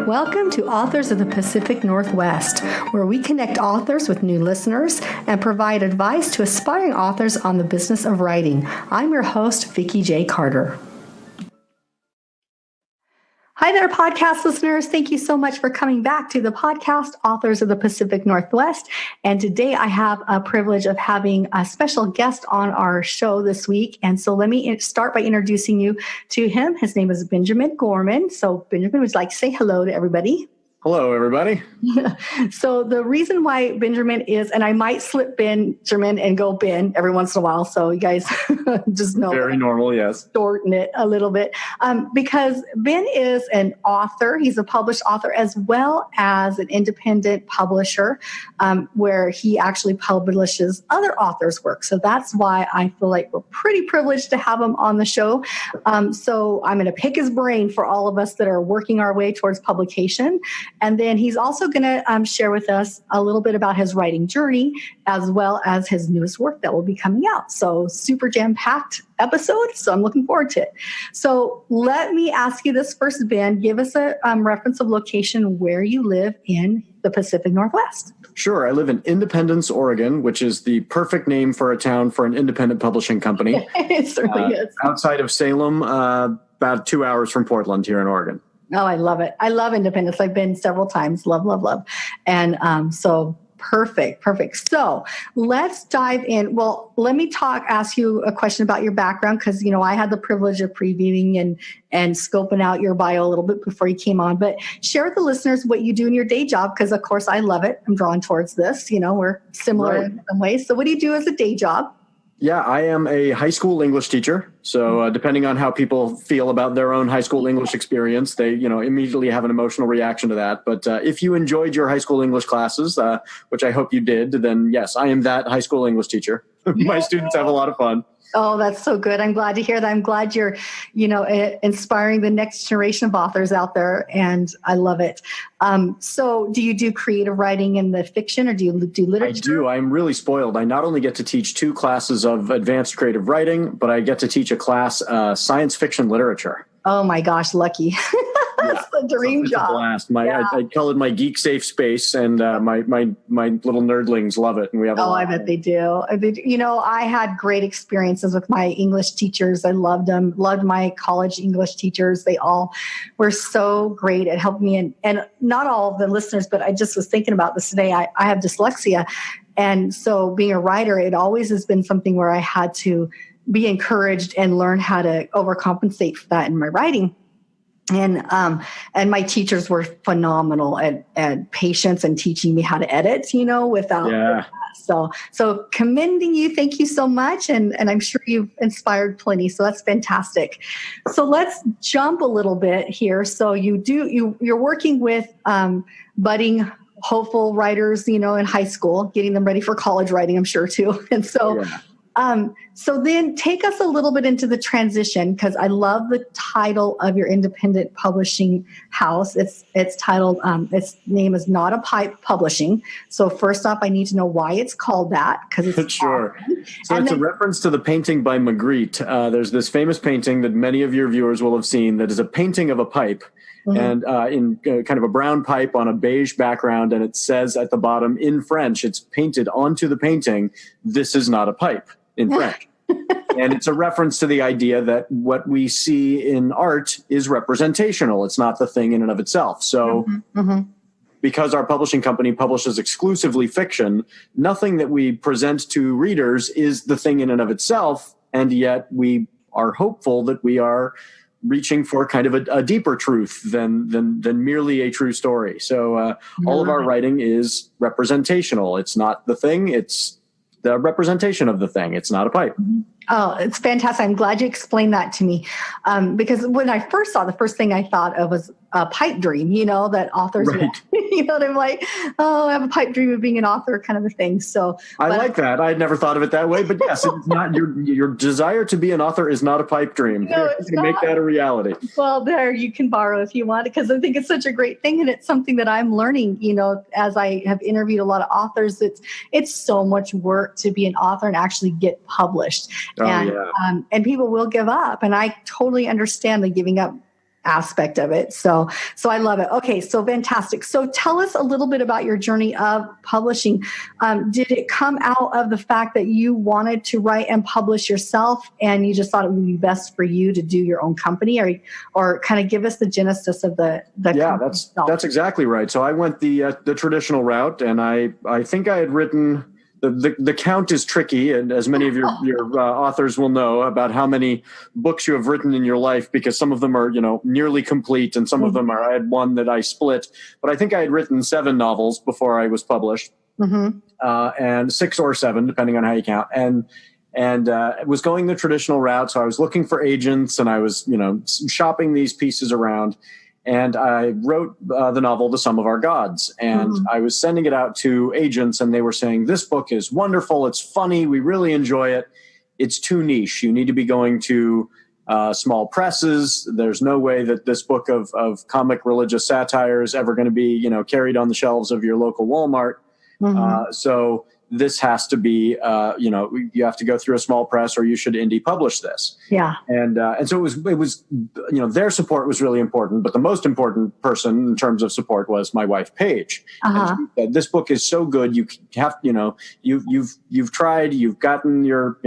Welcome to Authors of the Pacific Northwest, where we connect authors with new listeners and provide advice to aspiring authors on the business of writing. I'm your host, Vikki J. Carter. Hi there, podcast listeners. Thank you so much for coming back to the podcast, Authors of the Pacific Northwest. And today I have a privilege of having a special guest on our show this week. And so let me start by introducing you to him. His name is Benjamin Gorman. So Benjamin, would you like to say hello to everybody? Hello, everybody. So the reason why Benjamin is, and I might slip Benjamin and go Ben every once in a while, so you guys just know. Very normal, yes. Shorten it a little bit. Because Ben is an author. He's a published author as well as an independent publisher where he actually publishes other authors' work. So that's why I feel like we're pretty privileged to have him on the show. So I'm going to pick his brain for all of us that are working our way towards publication. And then he's also going to share with us a little bit about his writing journey, as well as his newest work that will be coming out. So super jam-packed episode. So I'm looking forward to it. So let me ask you this first, Ben. Give us a reference of location where you live in the Pacific Northwest. Sure. I live in Independence, Oregon, which is the perfect name for a town for an independent publishing company. It certainly is. Outside of Salem, about 2 hours from Portland here in Oregon. Oh, I love it. I love Independence. I've been several times. Love, love, love. And so perfect. So let's dive in. Well, let me ask you a question about your background because, I had the privilege of previewing and scoping out your bio a little bit before you came on. But share with the listeners what you do in your day job because, of course, I love it. I'm drawn towards this. We're similar in some ways. So what do you do as a day job? Yeah, I am a high school English teacher. So depending on how people feel about their own high school English experience, they, immediately have an emotional reaction to that. But if you enjoyed your high school English classes, which I hope you did, then yes, I am that high school English teacher. My students have a lot of fun. Oh, that's so good. I'm glad to hear that. I'm glad you're, inspiring the next generation of authors out there. And I love it. So do you do creative writing in the fiction or do you do literature? I do. I'm really spoiled. I not only get to teach 2 classes of advanced creative writing, but I get to teach a class, science fiction literature. Oh my gosh, lucky. That's the dream it's job. A blast. I call it my geek safe space, and my little nerdlings love it. And we have. I bet they do. I had great experiences with my English teachers. I loved them. Loved my college English teachers. They all were so great at helping me. And not all of the listeners, but I just was thinking about this today. I have dyslexia, and so being a writer, it always has been something where I had to be encouraged and learn how to overcompensate for that in my writing. And my teachers were phenomenal at patience and teaching me how to edit, without. Yeah. So commending you. Thank you so much. And I'm sure you've inspired plenty. So that's fantastic. So let's jump a little bit here. So you're working with budding hopeful writers, in high school, getting them ready for college writing, I'm sure too. And so, so then take us a little bit into the transition because I love the title of your independent publishing house. It's titled, its name is Not a Pipe Publishing. So first off, I need to know why it's called that because it's sure. So it's a reference to the painting by Magritte. There's this famous painting that many of your viewers will have seen that is a painting of a pipe. Mm-hmm. And in kind of a brown pipe on a beige background, and it says at the bottom in French, it's painted onto the painting, "This is not a pipe," in French. And it's a reference to the idea that what we see in art is representational. It's not the thing in and of itself. So because our publishing company publishes exclusively fiction, nothing that we present to readers is the thing in and of itself. And yet we are hopeful that we are reaching for kind of a deeper truth than merely a true story. So all of our writing is representational. It's not the thing. It's the representation of the thing. It's not a pipe. Oh, it's fantastic. I'm glad you explained that to me. Because when I first saw, the first thing I thought of was a pipe dream, that authors, right. And I'm like, I have a pipe dream of being an author kind of a thing. So I like that. I had never thought of it that way, but yes, it's not your desire to be an author is not a pipe dream. No, it's not. Make that a reality. Well, there you can borrow if you want, because I think it's such a great thing. And it's something that I'm learning, as I have interviewed a lot of authors, it's so much work to be an author and actually get published. And people will give up. And I totally understand the giving up aspect of it. So I love it. Okay, so fantastic. So tell us a little bit about your journey of publishing. Did it come out of the fact that you wanted to write and publish yourself, and you just thought it would be best for you to do your own company, or kind of give us the genesis of the yeah, that's exactly right. So I went the traditional route, and I think I had written. The count is tricky, and as many of your authors will know about how many books you have written in your life, because some of them are nearly complete, and some of them are. I had one that I split, but I think I had written 7 novels before I was published, and 6 or 7, depending on how you count, and it was going the traditional route. So I was looking for agents, and I was shopping these pieces around. And I wrote the novel, The Sum of Our Gods, and I was sending it out to agents, and they were saying, this book is wonderful. It's funny. We really enjoy it. It's too niche. You need to be going to small presses. There's no way that this book of comic religious satire is ever going to be, carried on the shelves of your local Walmart. So this has to be, you have to go through a small press, or you should indie publish this. Yeah. And so it was, their support was really important, but the most important person in terms of support was my wife, Paige. And she said, this book is so good. You have, you've tried, you've gotten your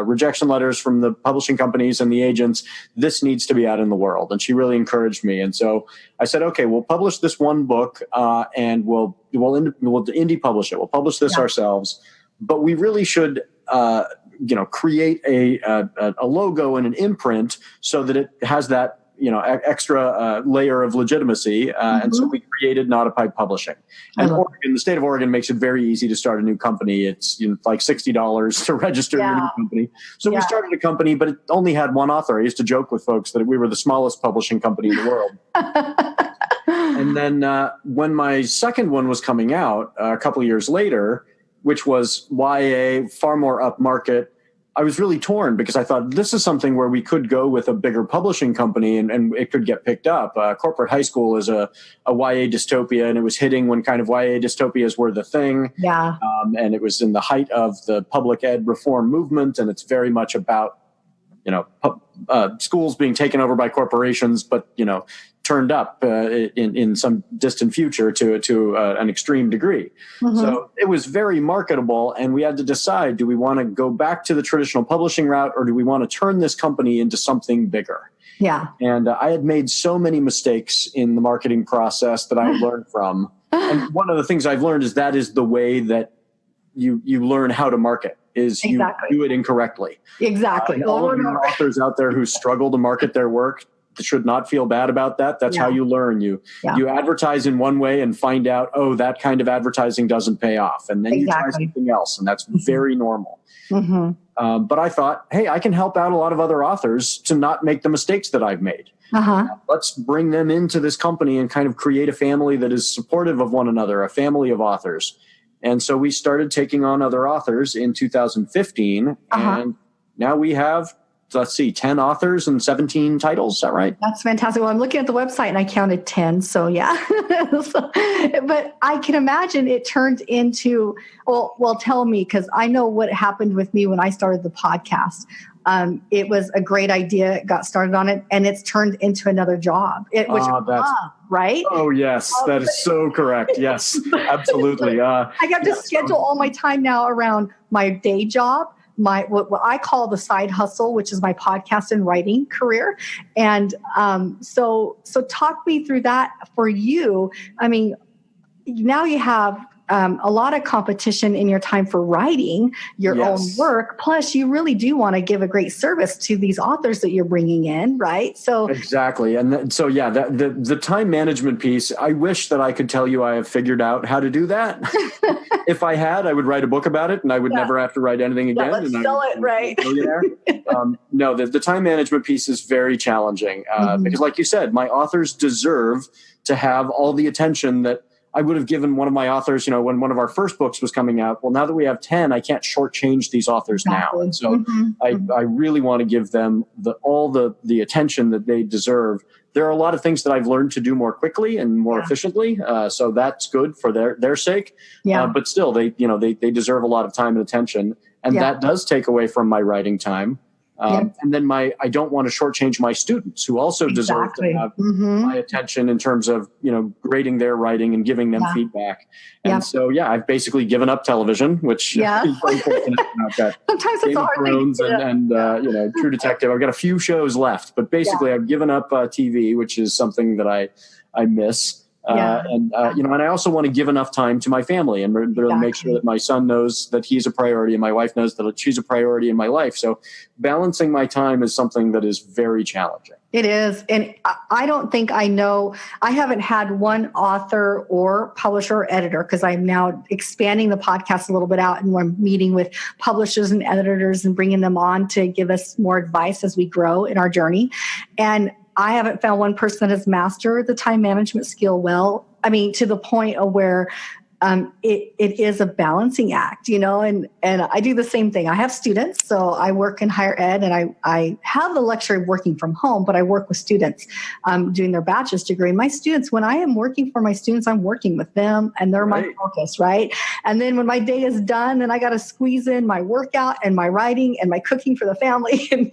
rejection letters from the publishing companies and the agents. This needs to be out in the world. And she really encouraged me. And so I said, okay, we'll publish this one book, and we'll indie publish it. We'll publish this ourselves, but we really should, create a logo and an imprint so that it has that, extra layer of legitimacy. And so we created Not a Pipe Publishing. And the state of Oregon makes it very easy to start a new company. It's like $60 to register your new company. So we started a company, but it only had one author. I used to joke with folks that we were the smallest publishing company in the world. And then when my second one was coming out a couple of years later, which was YA, far more upmarket, I was really torn, because I thought this is something where we could go with a bigger publishing company and it could get picked up. Corporate High School is a YA dystopia, and it was hitting when kind of YA dystopias were the thing. Yeah. And it was in the height of the public ed reform movement, and it's very much about, schools being taken over by corporations, but, turned up in some distant future to an extreme degree. So it was very marketable, and we had to decide, do we want to go back to the traditional publishing route, or do we want to turn this company into something bigger? Yeah. And I had made so many mistakes in the marketing process that I learned from. And one of the things I've learned is that is the way that you learn how to market, is you do it incorrectly. Exactly. And all of you authors out there who struggle to market their work should not feel bad about that. That's how you learn. You advertise in one way and find out, that kind of advertising doesn't pay off. And then you try something else, and that's very normal. But I thought, hey, I can help out a lot of other authors to not make the mistakes that I've made. Let's bring them into this company and kind of create a family that is supportive of one another, a family of authors. And so we started taking on other authors in 2015, and now we have, 10 authors and 17 titles. Is that right? That's fantastic. Well, I'm looking at the website and I counted 10. So yeah. But I can imagine it turned into, well, tell me, because I know what happened with me when I started the podcast. It was a great idea, got started on it, and it's turned into another job. Right? Oh, yes. That is so correct. Yes, absolutely. I got to schedule all my time now around my day job, what I call the side hustle, which is my podcast and writing career. And so talk me through that for you. I mean, now you have a lot of competition in your time for writing your own work. Plus, you really do want to give a great service to these authors that you're bringing in, right? So exactly. And the time management piece, I wish that I could tell you I have figured out how to do that. If I had, I would write a book about it, and I would never have to write anything again. Let's sell it, right? No, the time management piece is very challenging because, like you said, my authors deserve to have all the attention that I would have given one of my authors, when one of our first books was coming out. Well, now that we have 10, I can't shortchange these authors now. And so I really want to give them all the attention that they deserve. There are a lot of things that I've learned to do more quickly and more efficiently. So that's good for their sake. But still, they deserve a lot of time and attention. And that does take away from my writing time. And then I don't want to shortchange my students who also deserve to have my attention in terms of, grading their writing and giving them feedback. And so, I've basically given up television, which is unfortunate. I've got sometimes Game it's of hard Thrones and True Detective. I've got a few shows left, but basically I've given up TV, which is something that I miss. And I also want to give enough time to my family and really make sure that my son knows that he's a priority and my wife knows that she's a priority in my life. So balancing my time is something that is very challenging. It is. And I don't think I haven't had one author or publisher or editor, because I'm now expanding the podcast a little bit out and we're meeting with publishers and editors and bringing them on to give us more advice as we grow in our journey. And I haven't found one person that has mastered the time management skill well. I mean, to the point of where it is a balancing act, and I do the same thing. I have students, so I work in higher ed, and I have the luxury of working from home, but I work with students doing their bachelor's degree. My students, when I am working for my students, I'm working with them, and they're my focus, right? And then when my day is done, then I got to squeeze in my workout and my writing and my cooking for the family, and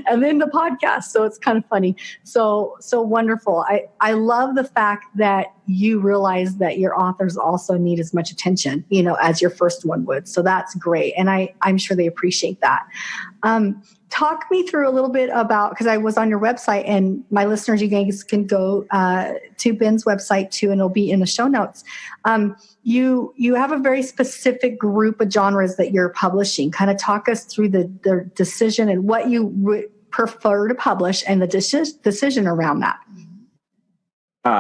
and then the podcast. So it's kind of funny. So wonderful. I love the fact that you realize that your authors also need as much attention, as your first one would. So that's great. And I'm sure they appreciate that. Talk me through a little bit about, because I was on your website, and my listeners, you guys can go to Ben's website too, and it'll be in the show notes. You have a very specific group of genres that you're publishing. Kind of talk us through the decision and what you prefer to publish and the decision around that.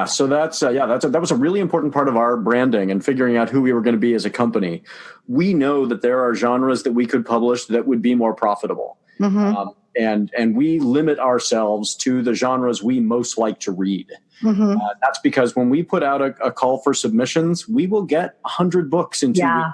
So that was a really important part of our branding and figuring out who we were going to be as a company. We know that there are genres that we could publish that would be more profitable. And we limit ourselves to the genres we most like to read. That's because when we put out a call for submissions, we will get 100 books in 2 weeks.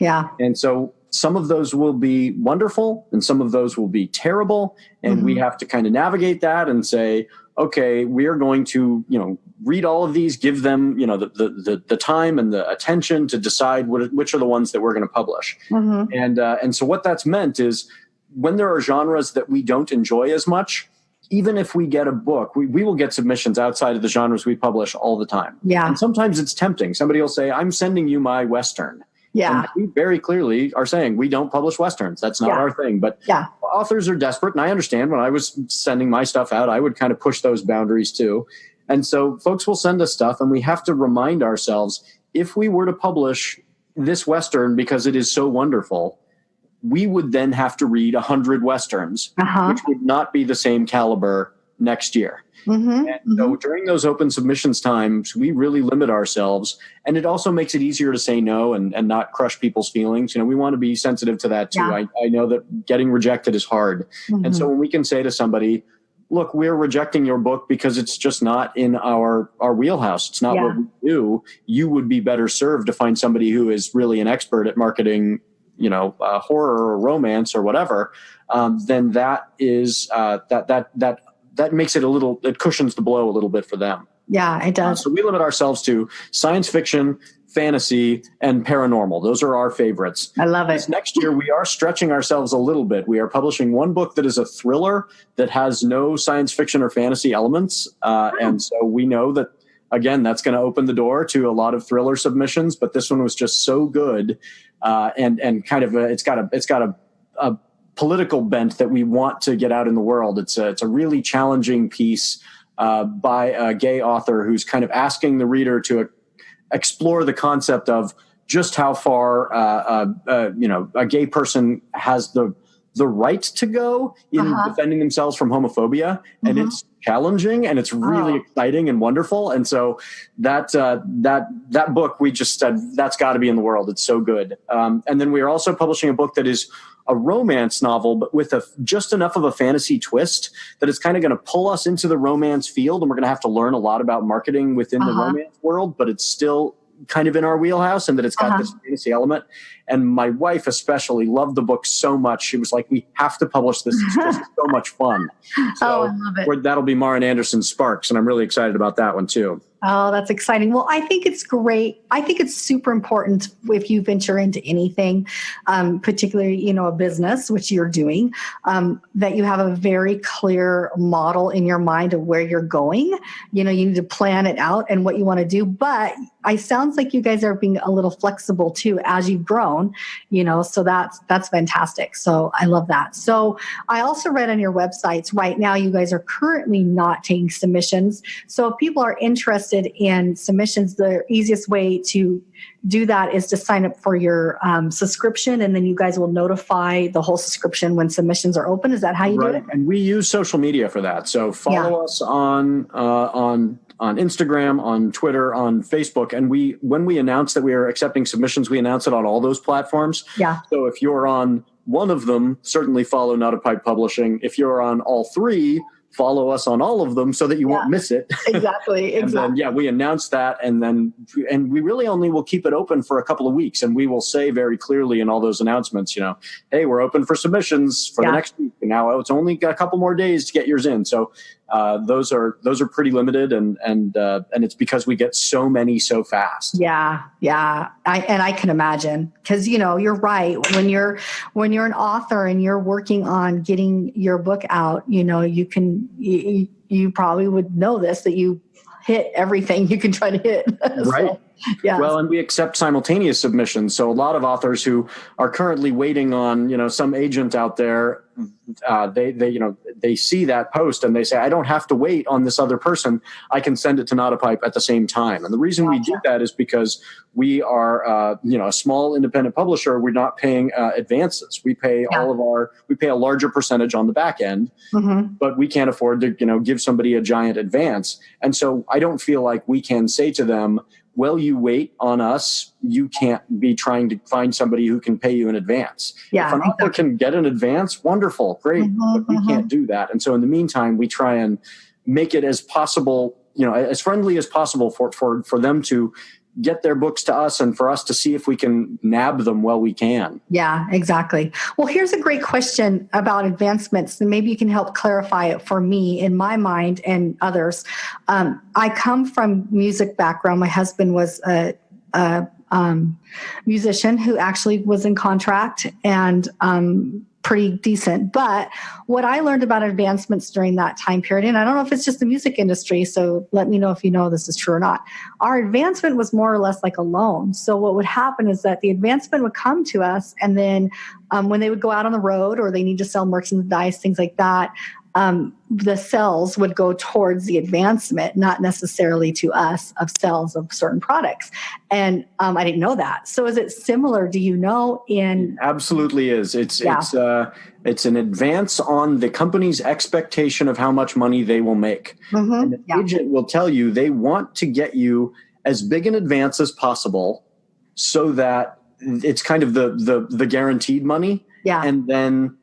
Yeah. And so some of those will be wonderful and some of those will be terrible. And we have to kind of navigate that and say, okay, we are going to, read all of these, give them, the time and the attention to decide which are the ones that we're going to publish. And so what that's meant is when there are genres that we don't enjoy as much, even if we get a book, we will get submissions outside of the genres we publish all the time. Yeah. And sometimes it's tempting. Somebody will say, I'm sending you my Western. Yeah. And we very clearly are saying we don't publish Westerns. That's not our thing. But authors are desperate. And I understand when I was sending my stuff out, I would kind of push those boundaries too. And so folks will send us stuff and we have to remind ourselves, if we were to publish this Western because it is so wonderful, we would then have to read 100 Westerns, which would not be the same caliber next year. So during those open submissions times, we really limit ourselves. And it also makes it easier to say no and not crush people's feelings. We want to be sensitive to that too. I know that getting rejected is hard. And so when we can say to somebody, look, we're rejecting your book because it's just not in our wheelhouse. It's not what we do. You would be better served to find somebody who is really an expert at marketing, horror or romance or whatever. Then that is that makes it it cushions the blow a little bit for them. Yeah, it does. So we limit ourselves to science fiction, fantasy, and paranormal. Those are our favorites. I love it. This next year, we are stretching ourselves a little bit. We are publishing one book that is a thriller that has no science fiction or fantasy elements. And so we know that, again, that's going to open the door to a lot of thriller submissions. But this one was just so good. And kind of it's got a political bent that we want to get out in the world. It's a really challenging piece by a gay author who's kind of asking the reader to explore the concept of just how far a gay person has the right to go in defending themselves from homophobia. And it's challenging and it's really exciting and wonderful. And so that book, we just said, that's got to be in the world. It's so good. And then we are also publishing a book that is a romance novel, but with just enough of a fantasy twist that it's kind of going to pull us into the romance field. And we're going to have to learn a lot about marketing within the romance world, but it's still kind of in our wheelhouse and that it's got this fantasy element. And my wife especially loved the book so much. She was like, we have to publish this. It's just so much fun. So I love it. that'll be Maren Anderson's Sparks. And I'm really excited about that one too. Oh, that's exciting. Well, I think it's great. I think it's super important if you venture into anything, particularly, a business, which you're doing, that you have a very clear model in your mind of where you're going. You need to plan it out and what you want to do. But it sounds like you guys are being a little flexible too as you've grown, so that's fantastic. So I love that. So I also read on your websites right now, you guys are currently not taking submissions. So if people are interested in submissions, the easiest way to do that is to sign up for your subscription, and then you guys will notify the whole subscription when submissions are open. Is that how you do it? And we use social media for that. So follow us on Instagram, on Twitter, on Facebook. And when we announce that we are accepting submissions, we announce it on all those platforms. Yeah. So if you're on one of them, certainly follow Not a Pipe Publishing. If you're on all three, follow us on all of them so that you won't miss it. Exactly. And then, we announce that, and we really only will keep it open for a couple of weeks, and we will say very clearly in all those announcements, hey, we're open for submissions for the next week. And now it's only got a couple more days to get yours in. So those are pretty limited, and it's because we get so many so fast. Yeah. I can imagine, because you're right. When you're an author and you're working on getting your book out, you probably would know this, that you hit everything you can try to hit. Right. So, yeah. Well, and we accept simultaneous submissions. So a lot of authors who are currently waiting on, some agent out there, they see that post and they say, I don't have to wait on this other person. I can send it to Not a Pipe at the same time. And the reason we do that is because we are, a small independent publisher. We're not paying advances. We pay we pay a larger percentage on the back end, but we can't afford to, give somebody a giant advance. And so I don't feel like we can say to them, well, you wait on us, you can't be trying to find somebody who can pay you in advance. Yeah, if an author can get an advance, wonderful, great, but we can't do that. And so in the meantime, we try and make it as possible, as friendly as possible for them to get their books to us and for us to see if we can nab them while we can. Yeah, exactly. Well, here's a great question about advancements, and maybe you can help clarify it for me in my mind and others. I come from music background. My husband was a musician who actually was in contract and pretty decent. But what I learned about advancements during that time period, and I don't know if it's just the music industry, so let me know if you know this is true or not. Our advancement was more or less like a loan. So what would happen is that the advancement would come to us, and then when they would go out on the road or they need to sell merchandise, things like that, the sales would go towards the advancement, not necessarily to us of sales of certain products. And I didn't know that. So is it similar? Do you know? It absolutely is. It's an advance on the company's expectation of how much money they will make. And the agent will tell you they want to get you as big an advance as possible, so that it's kind of the guaranteed money. Yeah. And then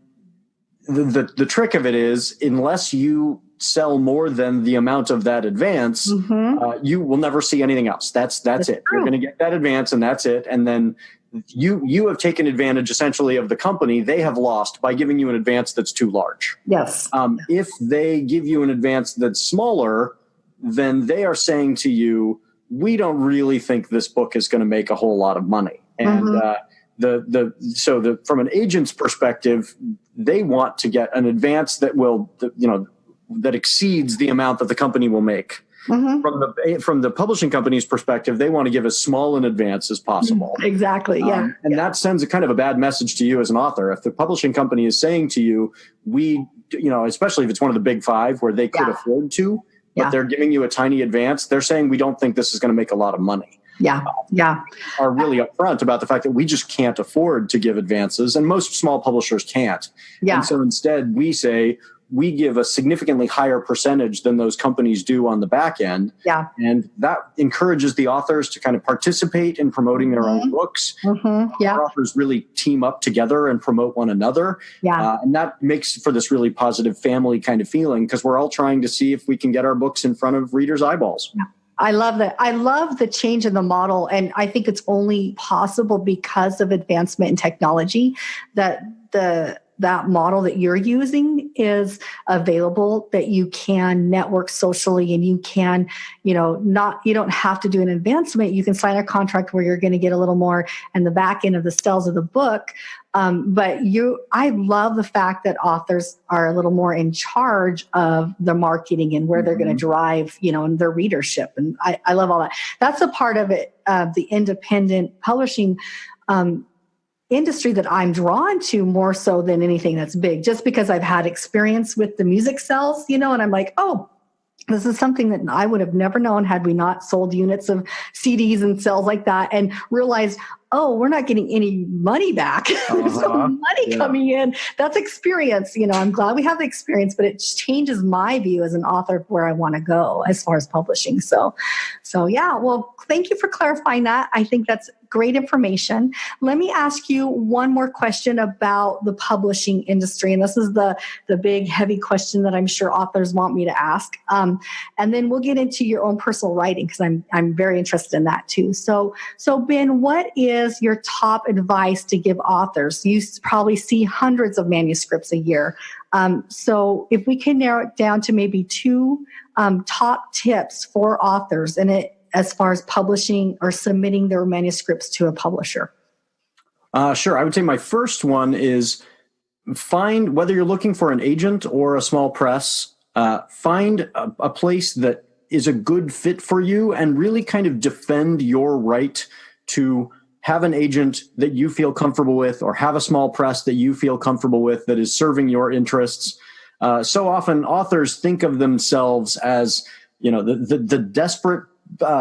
the trick of it is, unless you sell more than the amount of that advance, you will never see anything else. That's it. You're going to get that advance, and that's it. And then you have taken advantage essentially of the company. They have lost by giving you an advance that's too large. Yes. If they give you an advance that's smaller, then they are saying to you, we don't really think this book is going to make a whole lot of money. And from an agent's perspective, they want to get an advance that will, that exceeds the amount that the company will make. From the publishing company's perspective, they want to give as small an advance as possible. Exactly. Yeah. That sends a kind of a bad message to you as an author. If the publishing company is saying to you, especially if it's one of the big five where they could afford to, but they're giving you a tiny advance, they're saying, we don't think this is going to make a lot of money. Are really upfront about the fact that we just can't afford to give advances, and most small publishers can't. And so instead we say we give a significantly higher percentage than those companies do on the back end. And that encourages the authors to kind of participate in promoting their own books. Authors really team up together and promote one another. And that makes for this really positive family kind of feeling, because we're all trying to see if we can get our books in front of readers' eyeballs. I love that. I love the change in the model. And I think it's only possible because of advancement in technology that that model that you're using is available that you can network socially, and you can, you don't have to do an advancement. You can sign a contract where you're going to get a little more in the back end of the sales of the book. But I love the fact that authors are a little more in charge of the marketing and where they're going to drive, and their readership. And I love all that. That's a part of it, the independent publishing industry that I'm drawn to more so than anything that's big, just because I've had experience with the music sales, and I'm like, oh, this is something that I would have never known had we not sold units of CDs and sales like that, and realized, oh, we're not getting any money back. There's no money coming in. That's experience. I'm glad we have the experience, but it changes my view as an author of where I want to go as far as publishing. So yeah, well, thank you for clarifying that. I think that's great information. Let me ask you one more question about the publishing industry. And this is the big, heavy question that I'm sure authors want me to ask. And then we'll get into your own personal writing, because I'm very interested in that too. So Ben, what is your top advice to give authors? You probably see hundreds of manuscripts a year. So if we can narrow it down to maybe two top tips for authors as far as publishing or submitting their manuscripts to a publisher. Sure. I would say my first one is find, whether you're looking for an agent or a small press, find a place that is a good fit for you, and really kind of defend your right to have an agent that you feel comfortable with, or have a small press that you feel comfortable with that is serving your interests. So often authors think of themselves as, the desperate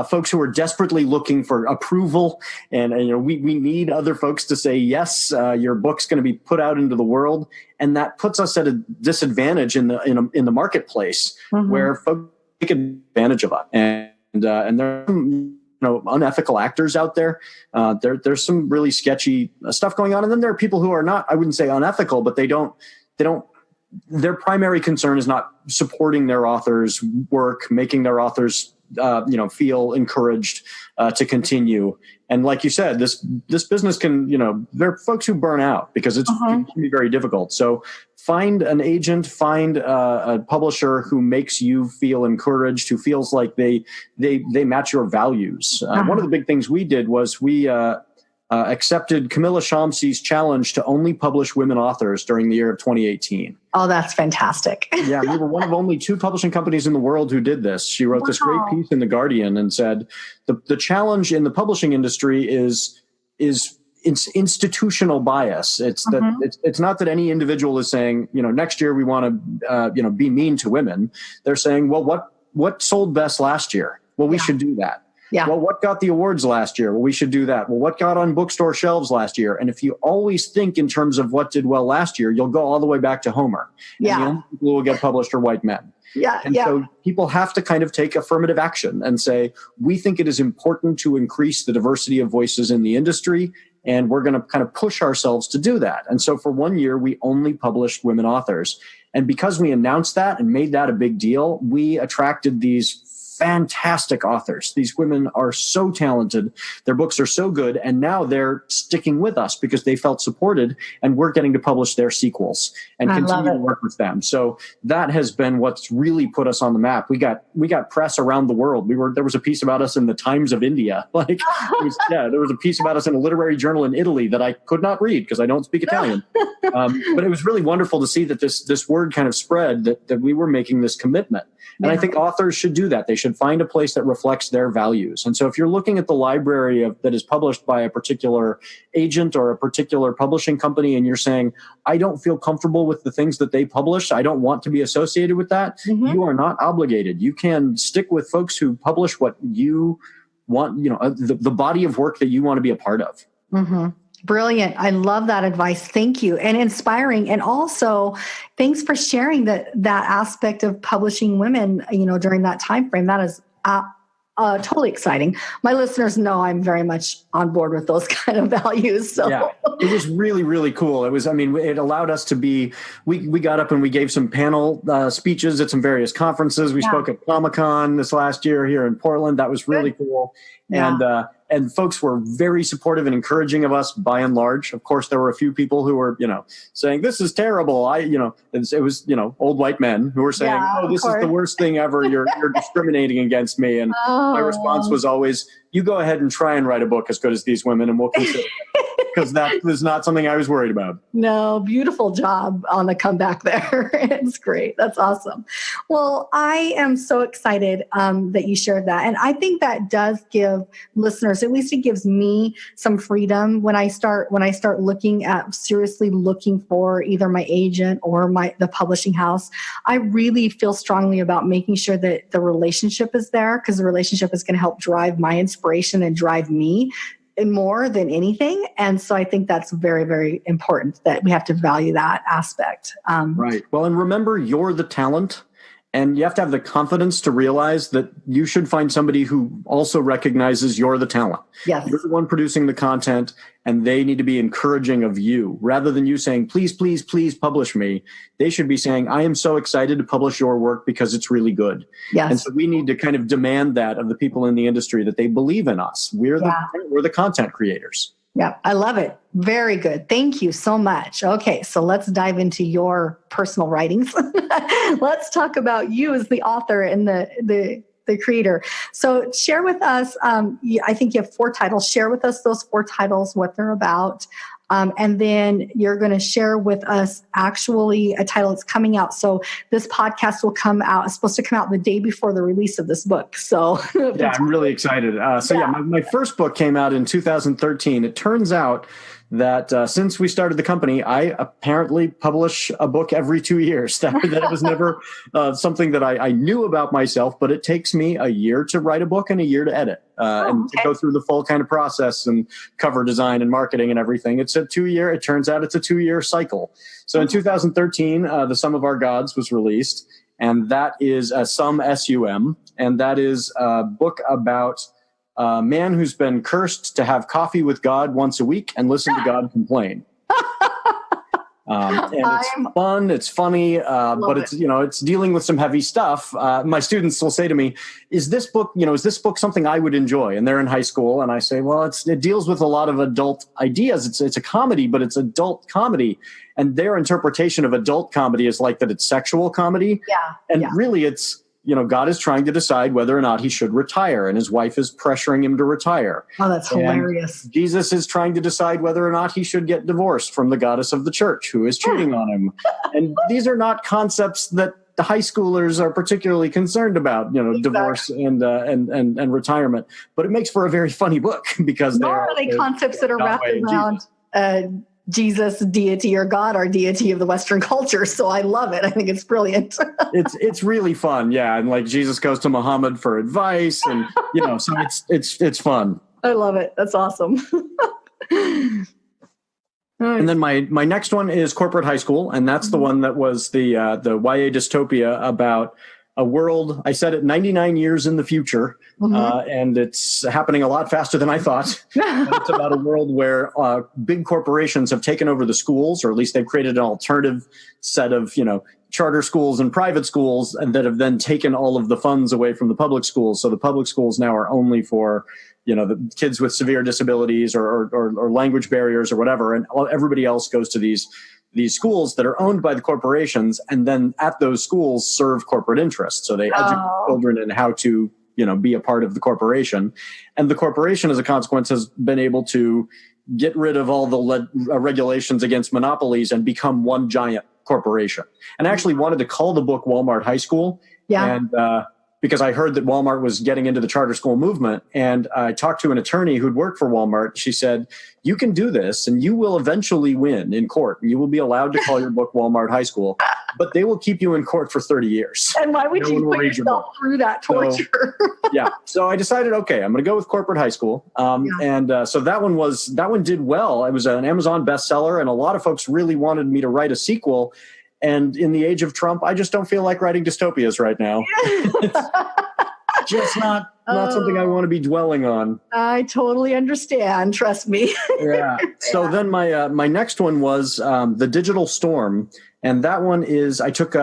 folks who are desperately looking for approval, and we need other folks to say yes, your book's going to be put out into the world, and that puts us at a disadvantage in the marketplace, where folks take advantage of us, and there are unethical actors out there. There's some really sketchy stuff going on, and then there are people who are not, I wouldn't say unethical, but they don't. Their primary concern is not supporting their authors' work, making their authors feel encouraged to continue. And like you said, this business can, there are folks who burn out because it can be very difficult. So find an agent, find a publisher who makes you feel encouraged, who feels like they match your values. One of the big things we did was we accepted Camilla Shamsi's challenge to only publish women authors during the year of 2018. Oh, that's fantastic. Yeah, we were one of only 2 publishing companies in the world who did this. She wrote this great piece in The Guardian and said, the challenge in the publishing industry is institutional bias. It's that it's not that any individual is saying, next year we want to be mean to women. They're saying, well, what sold best last year? Well, we should do that. Yeah. Well, what got the awards last year? Well, we should do that. Well, what got on bookstore shelves last year? And if you always think in terms of what did well last year, you'll go all the way back to Homer. Yeah. And the only people who will get published are white men. Yeah. And so people have to kind of take affirmative action and say, we think it is important to increase the diversity of voices in the industry, and we're going to kind of push ourselves to do that. And so for 1 year, we only published women authors. And because we announced that and made that a big deal, we attracted these fantastic authors. These women are so talented. Their books are so good. And now they're sticking with us because they felt supported, and we're getting to publish their sequels and continue to work with them. So that has been what's really put us on the map. We got press around the world. There was a piece about us in the Times of India. There was a piece about us in a literary journal in Italy that I could not read because I don't speak Italian. But it was really wonderful to see that this word kind of spread, that we were making this commitment. And I think authors should do that. They should find a place that reflects their values. And so if you're looking at the library that is published by a particular agent or a particular publishing company, and you're saying, I don't feel comfortable with the things that they publish, I don't want to be associated with that, you are not obligated. You can stick with folks who publish what you want, the body of work that you want to be a part of. Brilliant. I love that advice. Thank you. And inspiring. And also, thanks for sharing that aspect of publishing women, during that time frame. That is totally exciting. My listeners know I'm very much on board with those kind of values. So yeah, it was really, really cool. It allowed us to be, we got up and we gave some panel speeches at some various conferences. We spoke at Comic-Con this last year here in Portland. That was really cool. Yeah. and folks were very supportive and encouraging of us by and large. Of course, there were a few people who were, saying, this is terrible. It was, old white men who were saying, oh, this is the worst thing ever. You're discriminating against me. And my response was always, you go ahead and try and write a book as good as these women, and we'll consider it. Because that was not something I was worried about. No, beautiful job on the comeback there. It's great. That's awesome. Well, I am so excited that you shared that. And I think that does give listeners, at least it gives me some freedom when I start seriously looking for either my agent or the publishing house. I really feel strongly about making sure that the relationship is there, because the relationship is going to help drive my inspiration and drive me and more than anything. And so I think that's very, very important that we have to value that aspect. Right. Well, and remember, you're the talent, and you have to have the confidence to realize that you should find somebody who also recognizes you're the talent. Yes. You're the one producing the content, and they need to be encouraging of you rather than you saying, please, please, please publish me. They should be saying, I am so excited to publish your work because it's really good. Yes. And so we need to kind of demand that of the people in the industry, that they believe in us. We're the content creators. Yeah, I love it. Very good. Thank you so much. Okay, so let's dive into your personal writings. Let's talk about you as the author and the creator. So share with us, I think you have 4 titles. Share with us those 4 titles, what they're about. And then you're going to share with us actually a title that's coming out. So this podcast will come out, it's supposed to come out the day before the release of this book. So yeah, I'm really excited. My first book came out in 2013. It turns out that since we started the company, I apparently publish a book every 2 years. That was never something that I knew about myself, but it takes me a year to write a book and a year to edit and to go through the full kind of process and cover design and marketing and everything. It turns out it's a 2-year cycle. So in 2013, The Sum of Our Gods was released, and that is Sum, S-U-M, and that is a book about a man who's been cursed to have coffee with God once a week and listen to God complain. And it's fun, it's funny, but it's dealing with some heavy stuff. My students will say to me, is this book something I would enjoy? And they're in high school, and I say, well, it deals with a lot of adult ideas. It's a comedy, but it's adult comedy. And their interpretation of adult comedy is like that it's sexual comedy. Yeah. And really it's, God is trying to decide whether or not he should retire, and his wife is pressuring him to retire. Oh, that's hilarious. And Jesus is trying to decide whether or not he should get divorced from the goddess of the church who is cheating on him. And these are not concepts that the high schoolers are particularly concerned about, exactly. Divorce and retirement. But it makes for a very funny book because are they concepts that are wrapped around Jesus, deity, or God, or deity of the Western culture. So I love it. I think it's brilliant. It's really fun. Yeah. And like Jesus goes to Muhammad for advice and, so it's fun. I love it. That's awesome. And then my next one is Corporate High School. And that's the one that was the YA dystopia about a world, I said it 99 years in the future, and it's happening a lot faster than I thought. It's about a world where big corporations have taken over the schools, or at least they've created an alternative set of, charter schools and private schools, and that have then taken all of the funds away from the public schools. So the public schools now are only for, the kids with severe disabilities or language barriers or whatever, and everybody else goes to these schools that are owned by the corporations, and then at those schools serve corporate interests. So they educate children in how to, be a part of the corporation. And the corporation, as a consequence, has been able to get rid of all the regulations against monopolies and become one giant corporation. And I actually wanted to call the book Walmart High School. Yeah. And because I heard that Walmart was getting into the charter school movement. And I talked to an attorney who'd worked for Walmart. She said, you can do this and you will eventually win in court. You will be allowed to call your book Walmart High School, but they will keep you in court for 30 years. And why would you put yourself through that torture? So I decided, okay, I'm going to go with Corporate High School. So that one did well. It was an Amazon bestseller, and a lot of folks really wanted me to write a sequel. And in the age of Trump, I just don't feel like writing dystopias right now. It's just not something I want to be dwelling on. I totally understand. Trust me. Yeah. So then my next one was The Digital Storm. And that one is, I took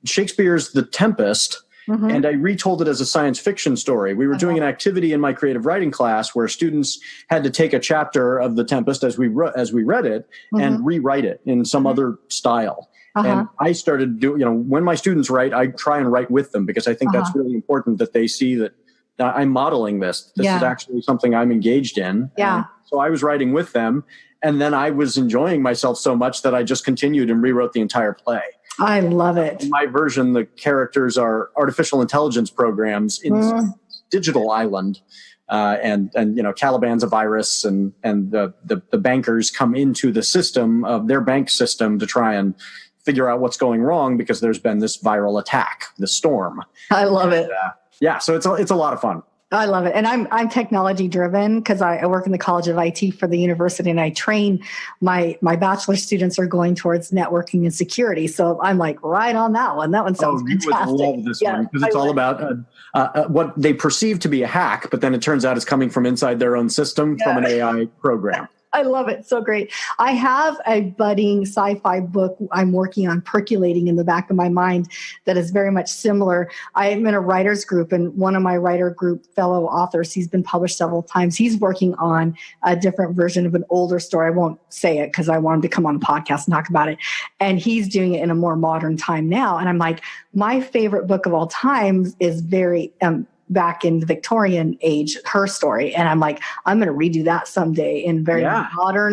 Shakespeare's The Tempest and I retold it as a science fiction story. We were doing an activity in my creative writing class where students had to take a chapter of The Tempest as we read it and rewrite it in some other style. And I started doing, when my students write, I try and write with them because I think that's really important that they see that I'm modeling this. This is actually something I'm engaged in. Yeah. And so I was writing with them, and then I was enjoying myself so much that I just continued and rewrote the entire play. I love it. In my version, the characters are artificial intelligence programs in this digital island. And Caliban's a virus, and the bankers come into the system of their bank system to try and figure out what's going wrong because there's been this viral attack, the storm. I love it. So it's a lot of fun. I love it. And I'm technology driven because I work in the College of IT for the university, and I train my bachelor students are going towards networking and security. So I'm like right on that one. That one sounds fantastic. You would love this one because it's all about what they perceive to be a hack, but then it turns out it's coming from inside their own system from an AI program. I love it. So great. I have a budding sci-fi book I'm working on percolating in the back of my mind that is very much similar. I'm in a writer's group, and one of my writer group fellow authors, he's been published several times. He's working on a different version of an older story. I won't say it because I want him to come on the podcast and talk about it. And he's doing it in a more modern time now. And I'm like, my favorite book of all time is very back in the Victorian age, her story. And I'm like, I'm going to redo that someday in very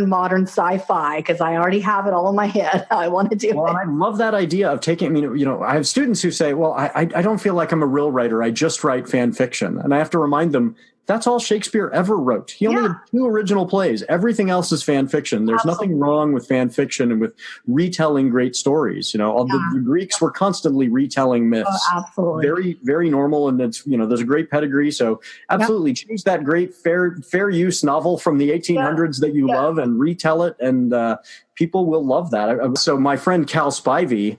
modern sci-fi because I already have it all in my head. I want to do it. And I love that idea of taking, I have students who say, well, I don't feel like I'm a real writer. I just write fan fiction. And I have to remind them, that's all Shakespeare ever wrote. He only had 2 original plays. Everything else is fan fiction. There's nothing wrong with fan fiction and with retelling great stories. The Greeks were constantly retelling myths. Oh, absolutely. Very, very normal. And it's, there's a great pedigree. So absolutely choose that great fair use novel from the 1800s that you love and retell it. And people will love that. So my friend Cal Spivey,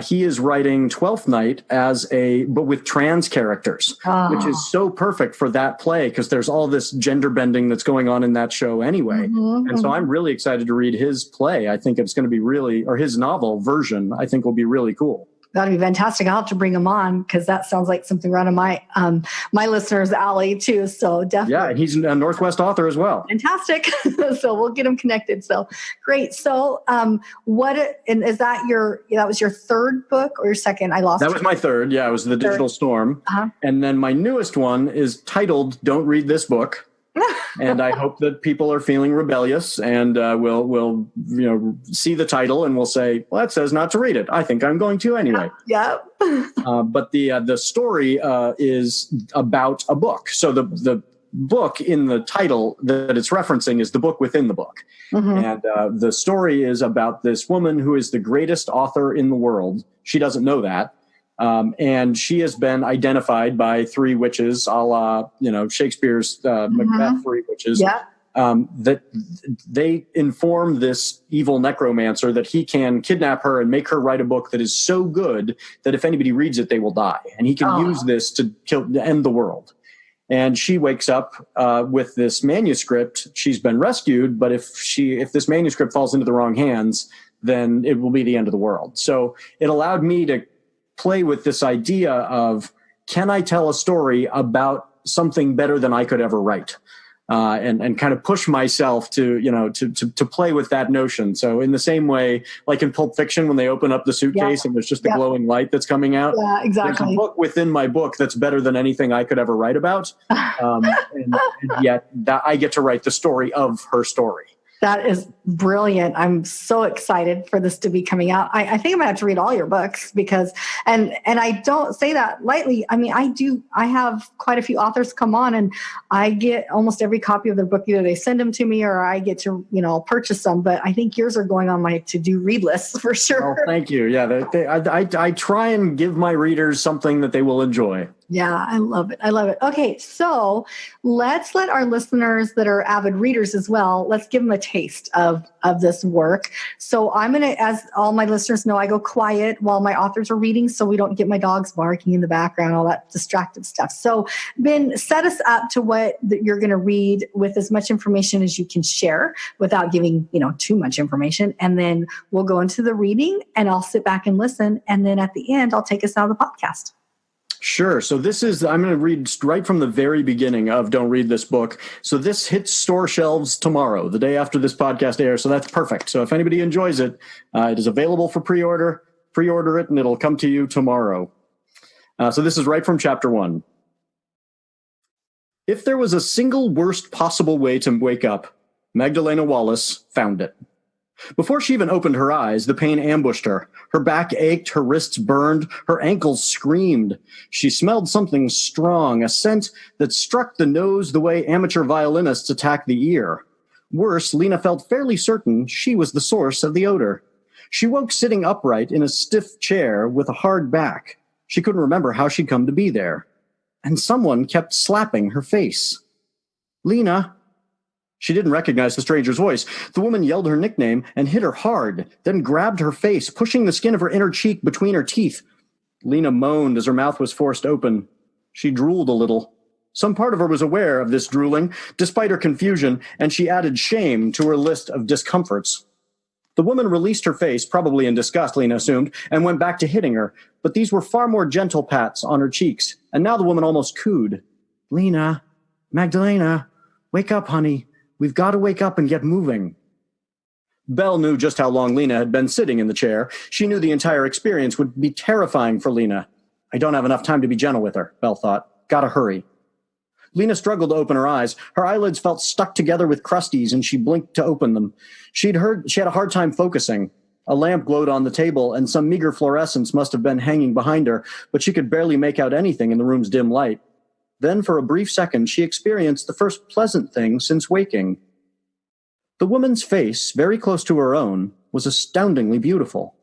he is writing Twelfth Night but with trans characters, which is so perfect for that play because there's all this gender bending that's going on in that show anyway. So I'm really excited to read his play. I think it's going to be or his novel version, I think will be really cool. That'd be fantastic. I'll have to bring him on because that sounds like something right on my listeners' alley too. So definitely. Yeah, and he's a Northwest author as well. Fantastic. So we'll get him connected. So great. So that was your third book or your second? I lost That was my third. Yeah, it was The Digital Storm. And then my newest one is titled Don't Read This Book. And I hope that people are feeling rebellious and will see the title and will say, well, that says not to read it. I think I'm going to anyway. Yeah. But the story is about a book. So the book in the title that it's referencing is the book within the book. And the story is about this woman who is the greatest author in the world. She doesn't know that. And she has been identified by 3 witches, a la, Shakespeare's Macbeth 3 witches, that they inform this evil necromancer that he can kidnap her and make her write a book that is so good that if anybody reads it, they will die. And he can use this to end the world. And she wakes up with this manuscript. She's been rescued, but if this manuscript falls into the wrong hands, then it will be the end of the world. So it allowed me to play with this idea of, can I tell a story about something better than I could ever write? And kind of push myself to play with that notion. So in the same way, like in Pulp Fiction, when they open up the suitcase and there's just a glowing light that's coming out. Yeah, exactly. There's a book within my book that's better than anything I could ever write about. And yet I get to write the story of her story. That is brilliant. I'm so excited for this to be coming out. I think I'm gonna have to read all your books because, and I don't say that lightly. I mean, I have quite a few authors come on and I get almost every copy of their book. Either they send them to me or I get to, purchase them. But I think yours are going on my to-do read list for sure. Oh, thank you. Yeah. I try and give my readers something that they will enjoy. Yeah, I love it. I love it. Okay, so let's let our listeners that are avid readers as well, let's give them a taste of this work. So I'm going to, as all my listeners know, I go quiet while my authors are reading so we don't get my dogs barking in the background, all that distracted stuff. So Ben, set us up to what you're going to read with as much information as you can share without giving, too much information. And then we'll go into the reading and I'll sit back and listen. And then at the end, I'll take us out of the podcast. Sure. So I'm going to read right from the very beginning of Don't Read This Book. So this hits store shelves tomorrow, the day after this podcast airs. So that's perfect. So if anybody enjoys it, it is available for pre-order. Pre-order it and it'll come to you tomorrow. So this is right from chapter 1. If there was a single worst possible way to wake up, Magdalena Wallace found it. Before she even opened her eyes, the pain ambushed her. Her back ached, her wrists burned, her ankles screamed. She smelled something strong, a scent that struck the nose the way amateur violinists attack the ear. Worse, Lena felt fairly certain she was the source of the odor. She woke sitting upright in a stiff chair with a hard back. She couldn't remember how she'd come to be there. And someone kept slapping her face. Lena. She didn't recognize the stranger's voice. The woman yelled her nickname and hit her hard, then grabbed her face, pushing the skin of her inner cheek between her teeth. Lena moaned as her mouth was forced open. She drooled a little. Some part of her was aware of this drooling, despite her confusion, and she added shame to her list of discomforts. The woman released her face, probably in disgust, Lena assumed, and went back to hitting her, but these were far more gentle pats on her cheeks, and now the woman almost cooed. Lena, Magdalena, wake up, honey. We've got to wake up and get moving. Belle knew just how long Lena had been sitting in the chair. She knew the entire experience would be terrifying for Lena. I don't have enough time to be gentle with her, Belle thought. Gotta hurry. Lena struggled to open her eyes. Her eyelids felt stuck together with crusties, and she blinked to open them. She had a hard time focusing. A lamp glowed on the table, and some meager fluorescence must have been hanging behind her, but she could barely make out anything in the room's dim light. Then, for a brief second, she experienced the first pleasant thing since waking. The woman's face, very close to her own, was astoundingly beautiful.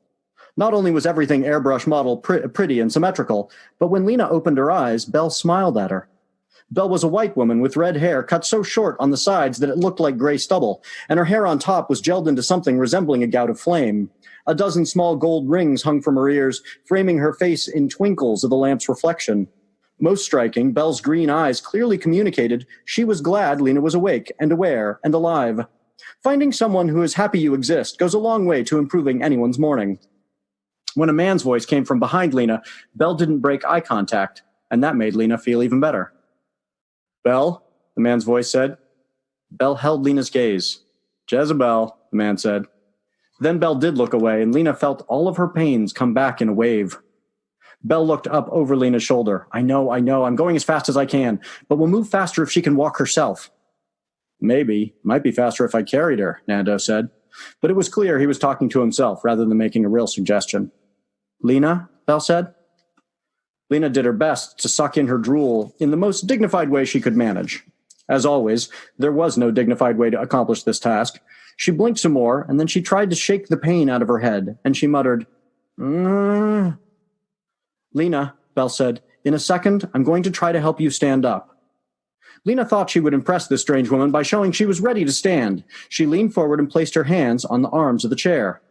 Not only was everything airbrush model pretty and symmetrical, but when Lena opened her eyes, Belle smiled at her. Belle was a white woman with red hair cut so short on the sides that it looked like gray stubble, and her hair on top was gelled into something resembling a gout of flame. A dozen small gold rings hung from her ears, framing her face in twinkles of the lamp's reflection. Most striking, Belle's green eyes clearly communicated she was glad Lena was awake and aware and alive. Finding someone who is happy you exist goes a long way to improving anyone's morning. When a man's voice came from behind Lena, Belle didn't break eye contact, and that made Lena feel even better. Belle, the man's voice said. Belle held Lena's gaze. Jezebel, the man said. Then Belle did look away, and Lena felt all of her pains come back in a wave. Belle looked up over Lena's shoulder. I know, I'm going as fast as I can, but we'll move faster if she can walk herself. Maybe. Might be faster if I carried her, Nando said. But it was clear he was talking to himself rather than making a real suggestion. Lena, Belle said. Lena did her best to suck in her drool in the most dignified way she could manage. As always, there was no dignified way to accomplish this task. She blinked some more, and then she tried to shake the pain out of her head, and she muttered, Lena, Belle said, in a second, I'm going to try to help you stand up. Lena thought she would impress this strange woman by showing she was ready to stand. She leaned forward and placed her hands on the arms of the chair.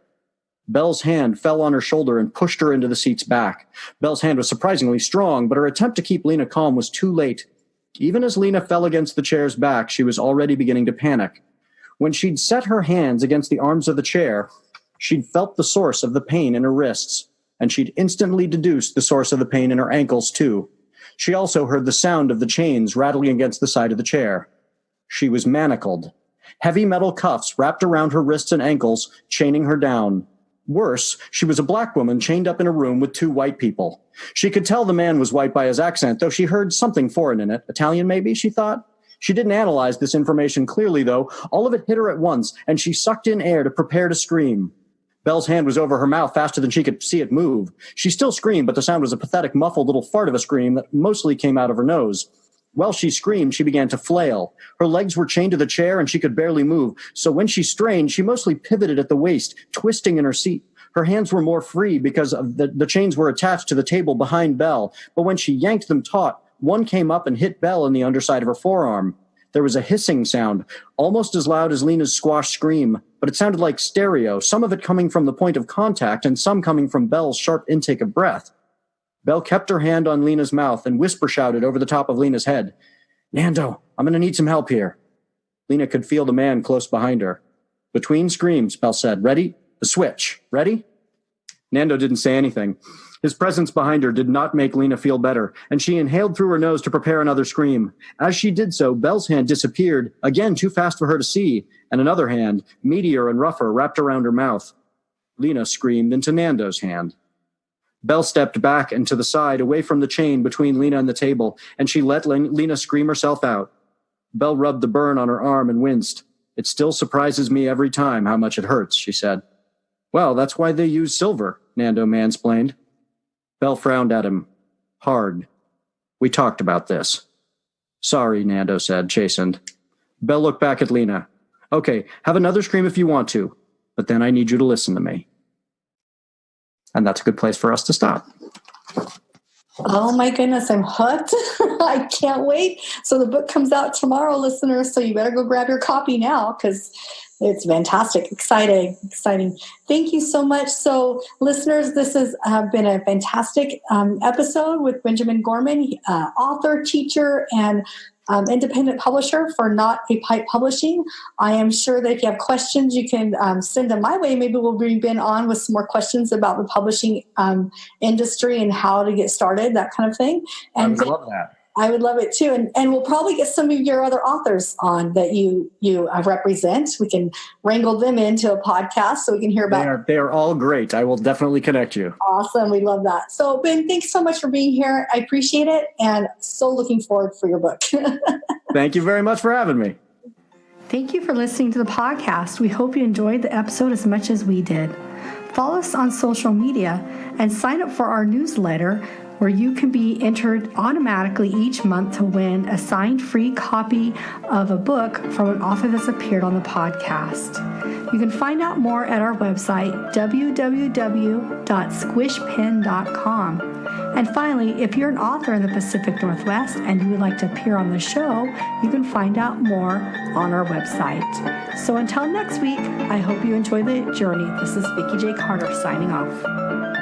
Belle's hand fell on her shoulder and pushed her into the seat's back. Belle's hand was surprisingly strong, but her attempt to keep Lena calm was too late. Even as Lena fell against the chair's back, she was already beginning to panic. When she'd set her hands against the arms of the chair, she'd felt the source of the pain in her wrists, and she'd instantly deduced the source of the pain in her ankles, too. She also heard the sound of the chains rattling against the side of the chair. She was manacled. Heavy metal cuffs wrapped around her wrists and ankles, chaining her down. Worse, she was a black woman chained up in a room with two white people. She could tell the man was white by his accent, though she heard something foreign in it. Italian, maybe, she thought. She didn't analyze this information clearly, though. All of it hit her at once, and she sucked in air to prepare to scream. Belle's hand was over her mouth faster than she could see it move. She still screamed, but the sound was a pathetic, muffled little fart of a scream that mostly came out of her nose. While she screamed, she began to flail. Her legs were chained to the chair, and she could barely move, so when she strained, she mostly pivoted at the waist, twisting in her seat. Her hands were more free because of the chains were attached to the table behind Belle, but when she yanked them taut, one came up and hit Belle in the underside of her forearm. There was a hissing sound, almost as loud as Lena's squashed scream, but it sounded like stereo, some of it coming from the point of contact and some coming from Belle's sharp intake of breath. Belle kept her hand on Lena's mouth and whisper shouted over the top of Lena's head, Nando, I'm going to need some help here. Lena could feel the man close behind her. Between screams, Belle said, ready? The switch. Ready? Nando didn't say anything. His presence behind her did not make Lena feel better, and she inhaled through her nose to prepare another scream. As she did so, Belle's hand disappeared, again too fast for her to see, and another hand, meatier and rougher, wrapped around her mouth. Lena screamed into Nando's hand. Belle stepped back and to the side, away from the chain between Lena and the table, and she let Lena scream herself out. Belle rubbed the burn on her arm and winced. It still surprises me every time how much it hurts, she said. Well, that's why they use silver, Nando mansplained. Belle frowned at him. Hard. We talked about this. Sorry, Nando said, chastened. Belle looked back at Lena. Okay, have another scream if you want to, but then I need you to listen to me. And that's a good place for us to stop. Oh my goodness, I'm hooked. I can't wait. So the book comes out tomorrow, listeners, so you better go grab your copy now because it's fantastic. Exciting. Thank you so much. So listeners, this has been a fantastic episode with Benjamin Gorman, author, teacher, and independent publisher for Not a Pipe Publishing. I am sure that if you have questions, you can send them my way. Maybe we'll bring Ben on with some more questions about the publishing industry and how to get started, that kind of thing. And I would love that. I would love it too. And we'll probably get some of your other authors on that you represent. We can wrangle them into a podcast so we can hear about. They are all great. I will definitely connect you. Awesome. We love that. So Ben, thanks so much for being here. I appreciate it. And so looking forward for your book. Thank you very much for having me. Thank you for listening to the podcast. We hope you enjoyed the episode as much as we did. Follow us on social media and sign up for our newsletter where you can be entered automatically each month to win a signed free copy of a book from an author that's appeared on the podcast. You can find out more at our website, www.squishpen.com. And finally, if you're an author in the Pacific Northwest and you would like to appear on the show, you can find out more on our website. So until next week, I hope you enjoy the journey. This is Vikki J. Carter signing off.